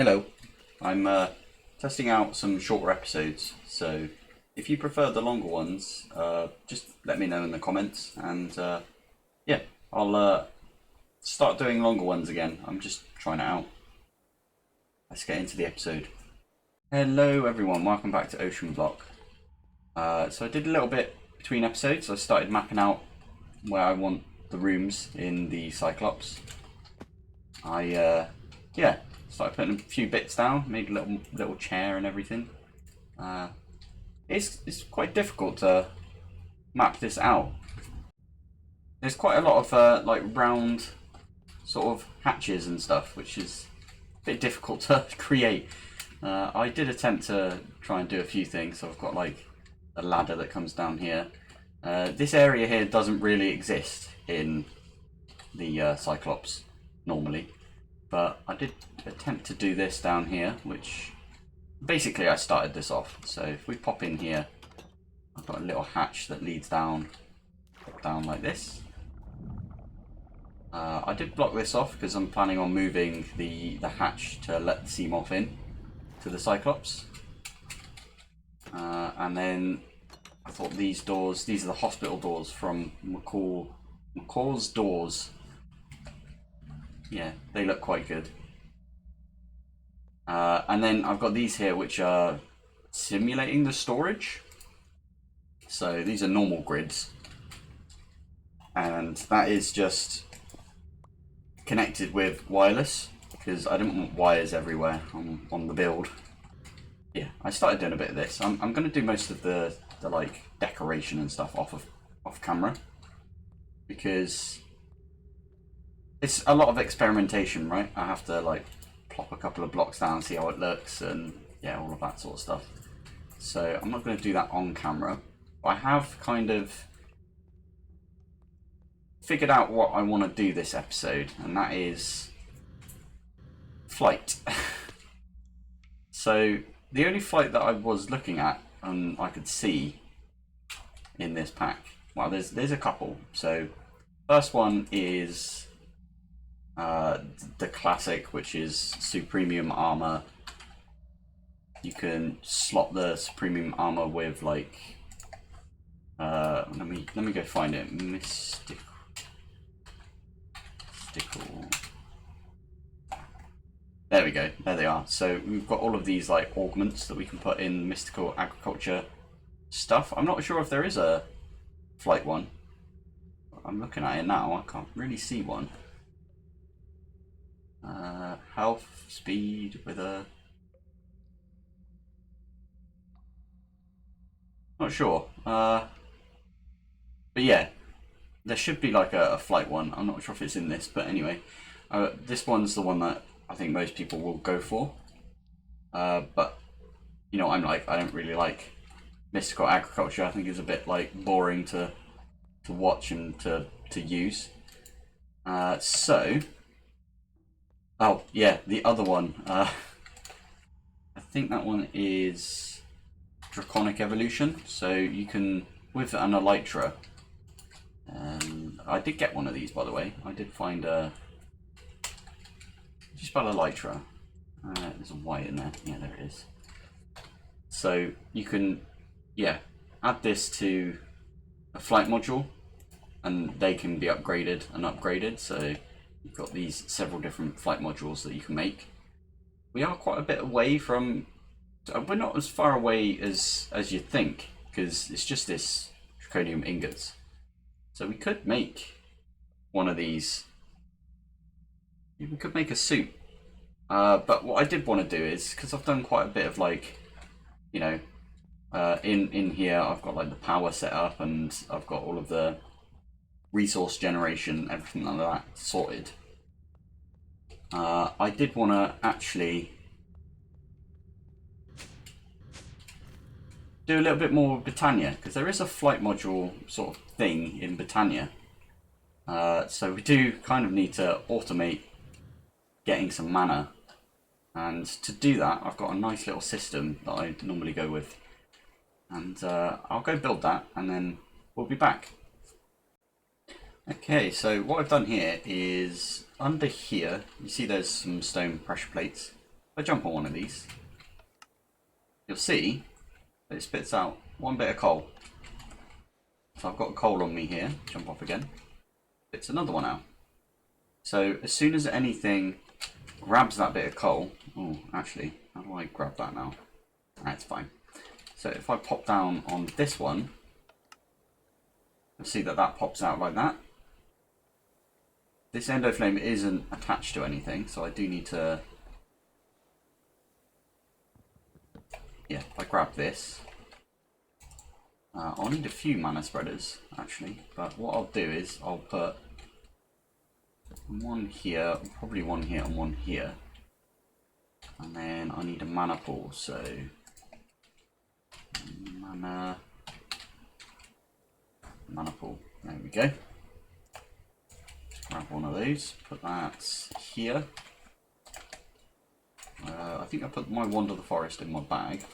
Hello, I'm testing out some shorter episodes, so if you prefer the longer ones, just let me know in the comments, and yeah, I'll start doing longer ones again. I'm just trying it out. Let's get into the episode. Hello everyone, welcome back to Oceanblock. So I did a little bit between episodes. I started mapping out where I want the rooms in the Cyclops. Yeah, started putting a few bits down, made a little chair and everything. It's quite difficult to map this out. There's quite a lot of like round sort of hatches and stuff, which is a bit difficult to create. I did attempt to try and do a few things. So I've got like a ladder that comes down here. This area here doesn't really exist in the Cyclops normally, but I did attempt to do this down here, which basically I started this off. So if we pop in here, I've got a little hatch that leads down like this. I did block this off because I'm planning on moving the hatch to let the Seamoth in to the Cyclops. And then I thought these doors, these are the hospital doors from McCall's doors. Yeah, they look quite good. And then I've got these here which are simulating the storage. So these are normal grids. And that is just connected with wireless because I didn't want wires everywhere on the build. Yeah, I started doing a bit of this. I'm going to do most of the like decoration and stuff off camera because it's a lot of experimentation, right? I have to like plop a couple of blocks down, see how it looks, and yeah, all of that sort of stuff. So I'm not going to do that on camera. I have kind of figured out what I want to do this episode, and that is flight. So the only flight that I was looking at and I could see in this pack, well, there's a couple. So first one is the classic, which is Supremium armor. You can slot the Supremium armor with like let me go find it. Mystical. There we go. There they are. So we've got all of these like augments that we can put in mystical agriculture stuff. I'm not sure if there is a flight one. I'm looking at it now. I can't really see one. Health, speed with a... Not sure. But yeah, there should be like a flight one. I'm not sure if it's in this, but anyway. This one's the one that I think most people will go for. But, you know, I'm like, I don't really like mystical agriculture. I think it's a bit like boring to watch and to use. Oh yeah, the other one. I think that one is draconic evolution. So you can, with an elytra. I did get one of these, by the way. I did find a. Just spell elytra. There's a Y in there. Yeah, there it is. So you can, yeah, add this to a flight module, and they can be upgraded and upgraded. So you've got these several different flight modules that you can make. We are quite a bit away from. We're not as far away as you think because it's just this draconium ingots. So we could make one of these. We could make a suit. But what I did want to do is, because I've done quite a bit of like, you know, in here I've got like the power set up and I've got all of the resource generation, everything like that sorted. I did want to actually do a little bit more with Botania, because there is a flight module sort of thing in Botania. So we do kind of need to automate getting some mana, and to do that I've got a nice little system that I normally go with, and I'll go build that and then we'll be back. Okay, so what I've done here is under here you see there's some stone pressure plates. If I jump on one of these, you'll see that it spits out one bit of coal. So I've got coal on me here, jump off again, spits another one out. So as soon as anything grabs that bit of coal, oh, actually, how do I grab that now? That's fine. So if I pop down on this one, you'll see that that pops out like that. This endo flame isn't attached to anything, so I do need to, yeah, if I grab this, I'll need a few mana spreaders actually, but what I'll do is I'll put one here, probably one here and one here, and then I need a mana pool, so mana pool, there we go. Grab one of those, put that here. I think I put my Wand of the Forest in my bag.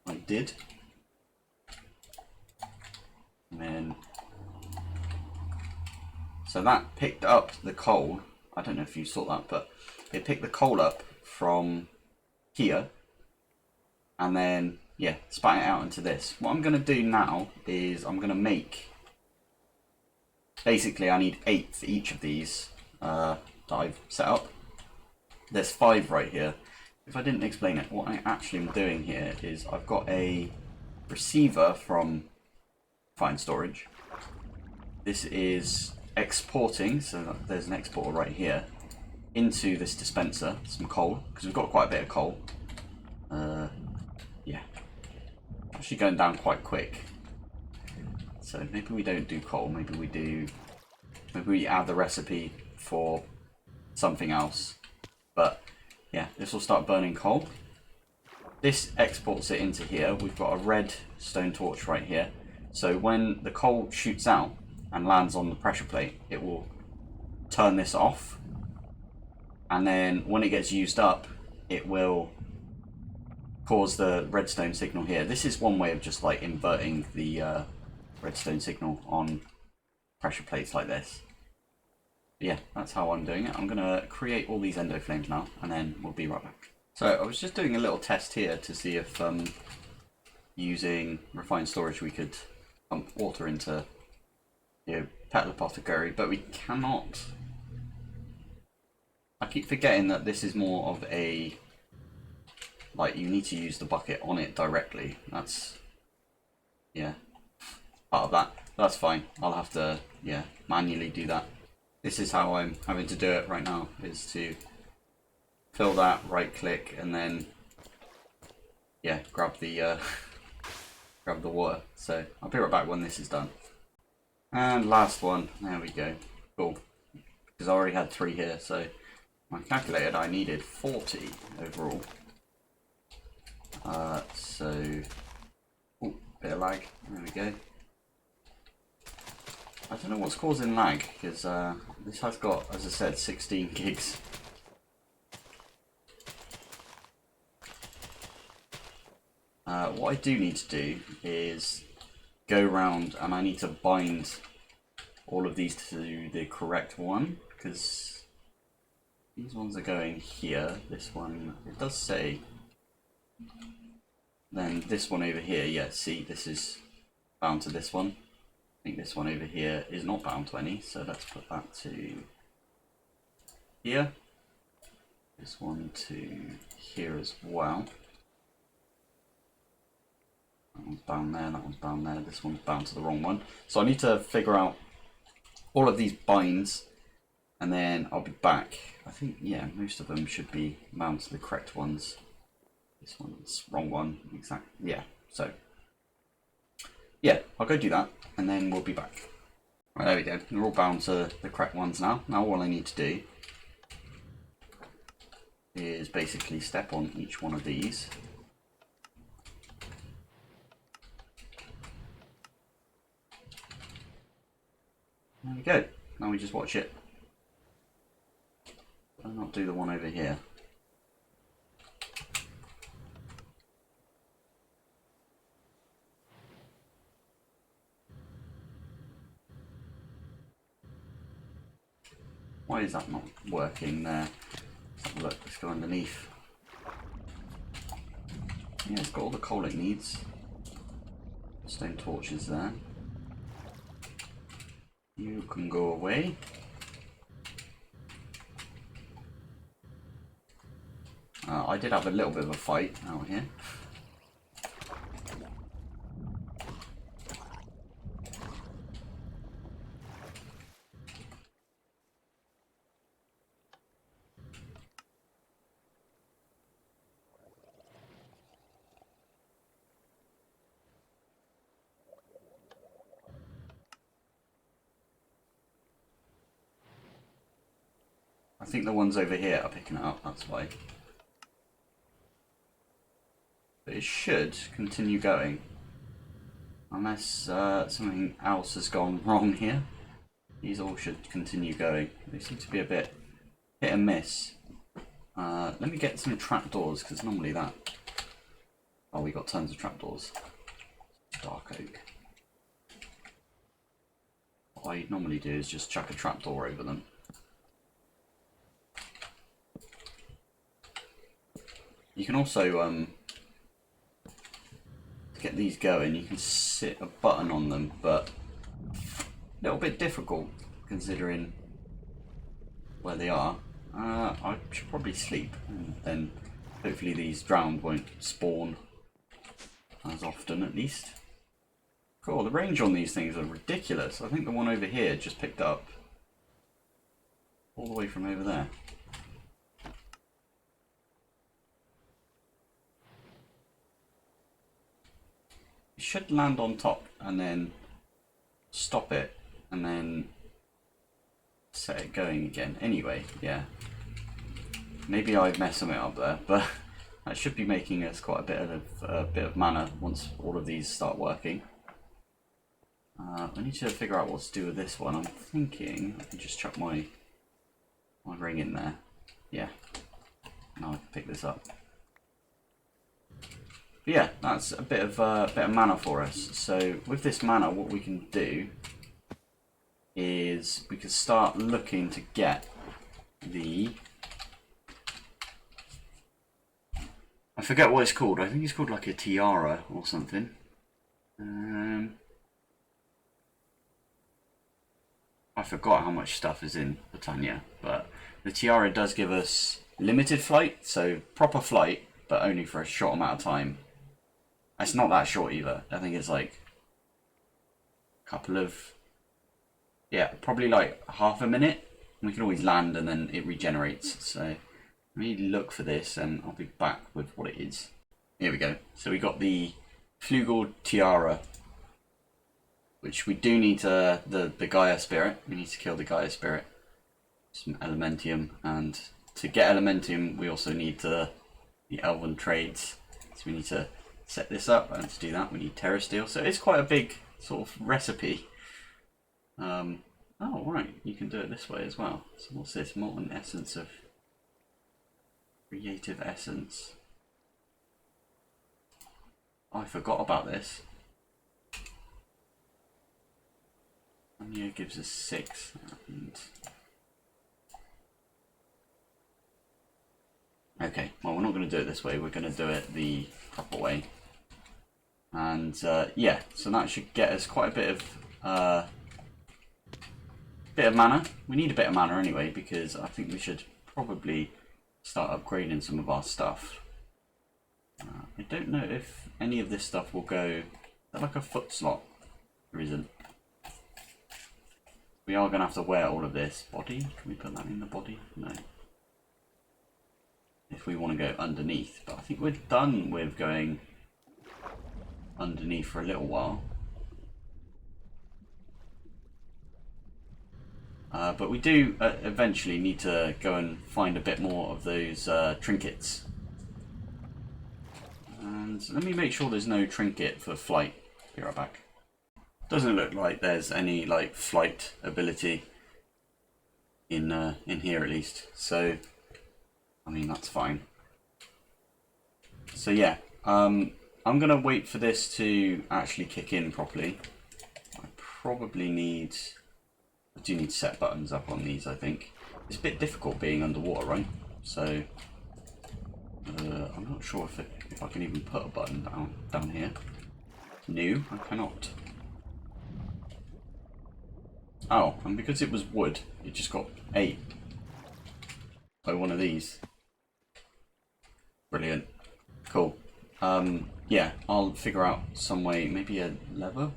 I did. And then, so that picked up the coal. I don't know if you saw that, but it picked the coal up from here. And then, yeah, spat it out into this. What I'm going to do now is I'm going to make, basically I need 8 for each of these that I've set up. There's 5 right here. If I didn't explain it, what I actually am doing here is I've got a receiver from Fine Storage. This is exporting, so there's an exporter right here, into this dispenser, some coal, because we've got quite a bit of coal. Yeah, actually going down quite quick. So maybe we don't do coal, maybe we add the recipe for something else. But yeah, this will start burning coal. This exports it into here. We've got a red stone torch right here. So when the coal shoots out and lands on the pressure plate, it will turn this off. And then when it gets used up, it will cause the redstone signal here. This is one way of just like inverting the redstone signal on pressure plates like this. Yeah, that's how I'm doing it. I'm going to create all these endo flames now, and then we'll be right back. So I was just doing a little test here to see if using refined storage we could pump water into, you know, Petal Apothecary, but we cannot. I keep forgetting that this is more of a, like, you need to use the bucket on it directly. That's, yeah, part of that. That's fine. I'll have to, yeah, manually do that. This is how I'm having to do it right now, is to fill that, right click, and then, yeah, grab the grab the water. So I'll be right back when this is done. And last one, there we go. Cool. Because I already had 3 here, so I calculated I needed 40 overall. So, ooh, bit of lag, there we go. I don't know what's causing lag, because this has got, as I said, 16 gigs. What I do need to do is go around and I need to bind all of these to the correct one, because these ones are going here. This one, it does say. Then this one over here, yeah, see, this is bound to this one. I think this one over here is not bound to any, so let's put that to here. This one to here as well. That one's bound there, that one's bound there, this one's bound to the wrong one. So I need to figure out all of these binds, and then I'll be back. I think, yeah, most of them should be bound to the correct ones. This one's wrong one, exactly, yeah, so. Yeah, I'll go do that, and then we'll be back. Right, there we go. They're all bound to the correct ones now. Now all I need to do is basically step on each one of these. There we go. Now we just watch it. I'll not do the one over here. Why is that not working there? Let's have a look, let's go underneath. Yeah, it's got all the coal it needs. Stone torches there. You can go away. I did have a little bit of a fight out here. I think the ones over here are picking it up, that's why. But it should continue going. Unless something else has gone wrong here. These all should continue going. They seem to be a bit hit and miss. Let me get some trapdoors, because normally that... Oh, we got tons of trapdoors. Dark oak. What I normally do is just chuck a trapdoor over them. You can also, to get these going, you can sit a button on them, but a little bit difficult considering where they are. I should probably sleep, and then hopefully these drowned won't spawn as often at least. Cool, the range on these things are ridiculous. I think the one over here just picked up all the way from over there. It should land on top and then stop it and then set it going again. Anyway, yeah. Maybe I messed something up there, but that should be making us quite a bit of mana once all of these start working. I need to figure out what to do with this one. I'm thinking I can just chuck my ring in there. Yeah. Now I can pick this up. But yeah, that's a bit of mana for us. So with this mana, what we can do is we can start looking to get the... I forget what it's called. I think it's called like a tiara or something. I forgot how much stuff is in Botania, but the tiara does give us limited flight, so proper flight, but only for a short amount of time. It's not that short either. I think it's like a couple of, yeah, probably like half a minute. We can always land and then it regenerates. So let me look for this and I'll be back with what it is. Here we go. So we got the Flugel tiara, which we do need the Gaia spirit. We need to kill the Gaia spirit. Some elementium, and to get elementium we also need the elven trades. So we need to set this up, and to do that we need terra steel. So it's quite a big sort of recipe. Oh right, you can do it this way as well. So what's this? Molten essence of creative essence. Oh, I forgot about this. And here gives us 6. And... okay, well we're not going to do it this way. We're going to do it the proper way. And yeah, so that should get us quite a bit of mana. We need a bit of mana anyway, because I think we should probably start upgrading some of our stuff. I don't know if any of this stuff will go... is that like a foot slot? There isn't. We are going to have to wear all of this. Body? Can we put that in the body? No. If we want to go underneath. But I think we're done with going underneath for a little while. But we do eventually need to go and find a bit more of those trinkets. And let me make sure there's no trinket for flight. Be right back. Doesn't look like there's any like flight ability in here at least. So I mean that's fine. So yeah, I'm gonna wait for this to actually kick in properly. I probably need... I do need to set buttons up on these, I think. It's a bit difficult being underwater, right? So I'm I'm not sure if I can even put a button down here. No, I cannot. Oh, and because it was wood, it just got ate by one of these. Brilliant. Cool. Yeah, I'll figure out some way, maybe a lever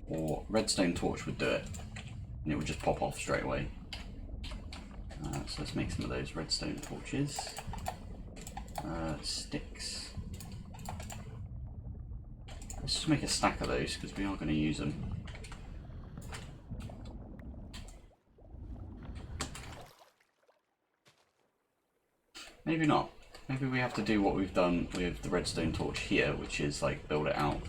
or redstone torch would do it, and it would just pop off straight away. So let's make some of those redstone torches. Sticks. Let's just make a stack of those because we are going to use them. Maybe not. Maybe we have to do what we've done with the redstone torch here, which is like build it out.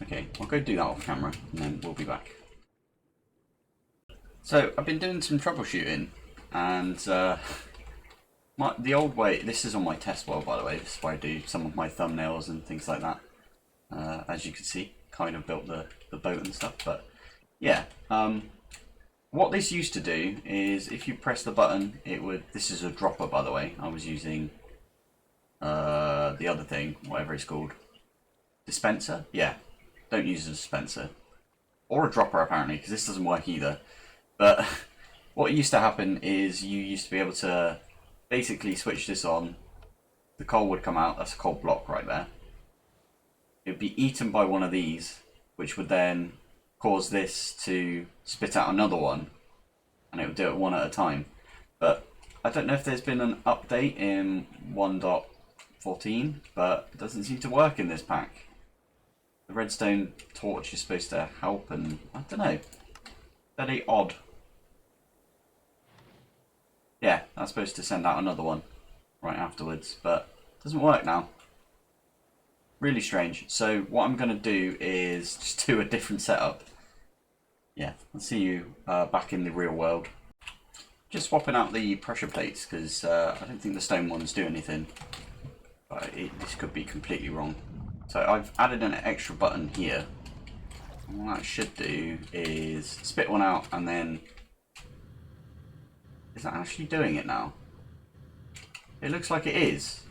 Okay, I'll go do that off camera and then we'll be back. So I've been doing some troubleshooting, and the old way, this is on my test world by the way, this is where I do some of my thumbnails and things like that. As you can see, kind of built the boat and stuff, but yeah. What this used to do is if you press the button, it would, this is a dropper by the way, I was using the other thing, whatever it's called. Dispenser? Yeah, don't use a dispenser. Or a dropper apparently, because this doesn't work either. But what used to happen is you used to be able to basically switch this on, the coal would come out, that's a coal block right there. It would be eaten by one of these, which would then cause this to spit out another one, and it would do it one at a time. But I don't know if there's been an update in 1.14, but it doesn't seem to work in this pack. The redstone torch is supposed to help, and I don't know, very odd. Yeah, that's supposed to send out another one right afterwards, but it doesn't work now. Really strange. So what I'm going to do is just do a different setup. Yeah, I'll see you back in the real world. Just swapping out the pressure plates because I don't think the stone ones do anything. But this could be completely wrong. So I've added an extra button here. And what that should do is spit one out and then... Is that actually doing it now? It looks like it is.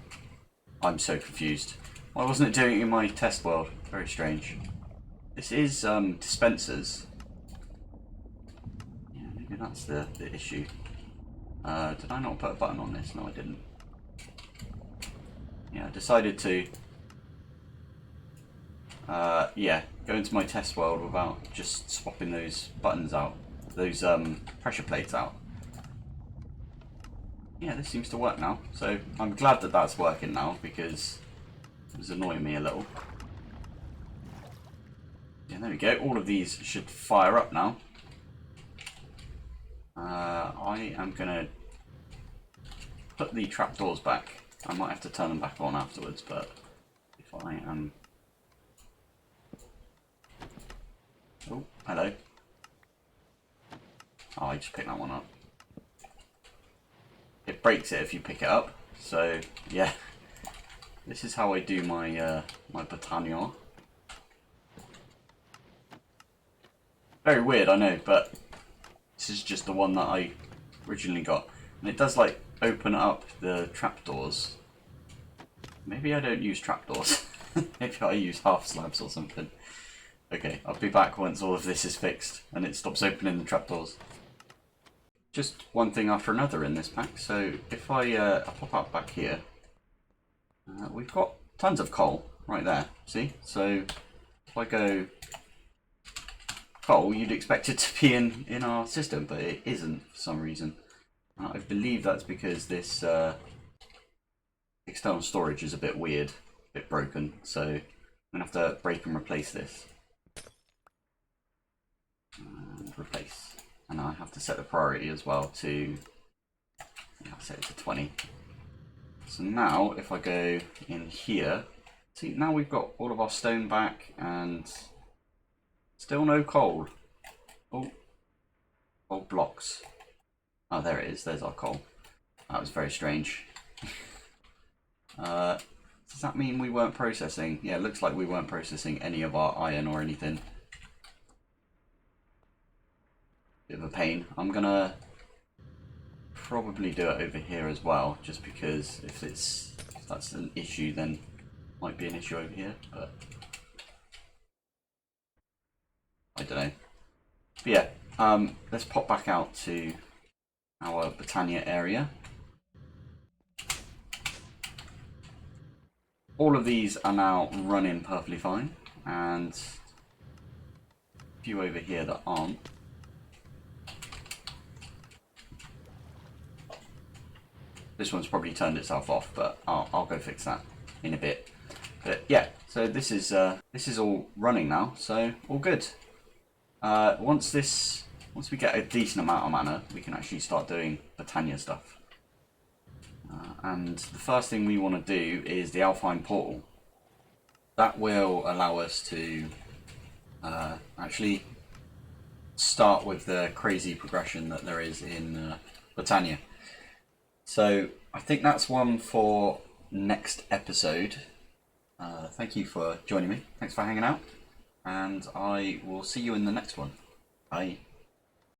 I'm so confused. Why wasn't it doing it in my test world? Very strange. This is dispensers. Yeah, maybe that's the issue. Did I not put a button on this? No, I didn't. Yeah, I decided to yeah, go into my test world without just swapping those buttons out, those pressure plates out. Yeah, this seems to work now. So I'm glad that that's working now because it was annoying me a little. Yeah, there we go. All of these should fire up now. I am going to put the trapdoors back. I might have to turn them back on afterwards, but if I am... Oh, hello. Oh, I just picked that one up. It breaks it if you pick it up, so yeah. This is how I do my my Botania. Very weird, I know, but this is just the one that I originally got. And it does like open up the trapdoors. Maybe I don't use trapdoors. Maybe I use half slabs or something. Okay, I'll be back once all of this is fixed and it stops opening the trapdoors. Just one thing after another in this pack. So if I pop up back here, we've got tons of coal right there. See? So if I go coal, you'd expect it to be in our system, but it isn't for some reason. I believe that's because this external storage is a bit weird, a bit broken. So I'm gonna have to break and replace this. And replace. And I have to set the priority as well to, yeah, I'll set it to 20. So now if I go in here, see now we've got all of our stone back and still no coal. Oh, coal blocks. Oh, there it is, there's our coal. That was very strange. Does that mean we weren't processing? Yeah, it looks like we weren't processing any of our iron or anything. Bit of a pain. I'm gonna probably do it over here as well, just because if that's an issue, then might be an issue over here, but I don't know. But yeah, let's pop back out to our Botania area. All of these are now running perfectly fine, and a few over here that aren't. This one's probably turned itself off, but I'll go fix that in a bit. But yeah, so this is all running now, so all good. Once we get a decent amount of mana, we can actually start doing Botania stuff. And the first thing we want to do is the Alpine Portal. That will allow us to actually start with the crazy progression that there is in Botania. So I think that's one for next episode. Thank you for joining me. Thanks for hanging out. And I will see you in the next one. Bye.